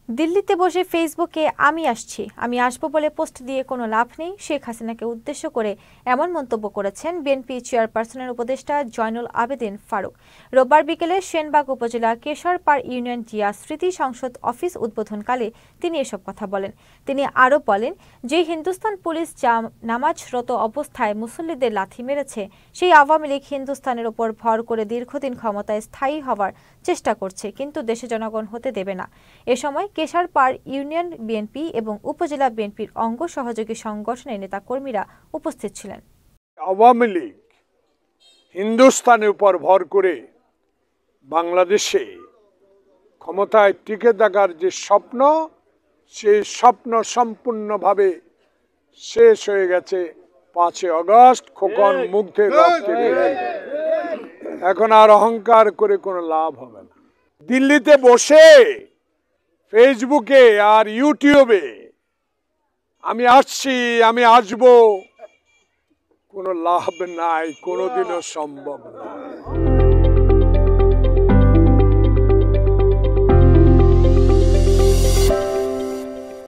দিল্লিতে বসে ফেসবুকে আমি আসবো বলে পোস্ট দিয়ে কোনো লাভ নেই, শেখ হাসিনাকে উদ্দেশ্য করে এমন মন্তব্য করেছেন বিএনপি চেয়ারপারসনের উপদেষ্টা জয়নুল আবেদিন ফারুক। রোববার বিকেলে সেনবাগ উপজেলা কেশরপাড় ইউনিয়ন জিয়া স্মৃতি সংসদ অফিস উদ্বোধনকালে তিনি এসব কথা বলেন। তিনি আরও বলেন, যে হিন্দুস্তান পুলিশ নামাজরত অবস্থায় মুসল্লিদের লাথি মেরেছে, সেই আওয়ামী লীগ হিন্দুস্তানের ওপর ভর করে দীর্ঘদিন ক্ষমতায় স্থায়ী হওয়ার চেষ্টা করছে, কিন্তু দেশে জনগণ হতে দেবে না। এ সময় কেশরপাড় ইউনিয়ন বিএনপি এবং উপজেলা বিএনপির অঙ্গ সহযোগী সংগঠনের নেতাকর্মীরা উপস্থিত ছিলেন। আওয়ামী লীগ হিন্দুস্তানের উপর ভর করে বাংলাদেশে ক্ষমতায় টিকে থাকার যে স্বপ্ন, সেই স্বপ্ন সম্পূর্ণভাবে শেষ হয়ে গেছে 5 আগস্ট খোকন মুগ্ধে রক্তে। এখন আর অহংকার করে কোনো লাভ হবে না। দিল্লিতে বসে ফেসবুকে আর ইউটিউবে আমি আসবো, কোনো লাভ নাই, কোনোদিনও সম্ভব না।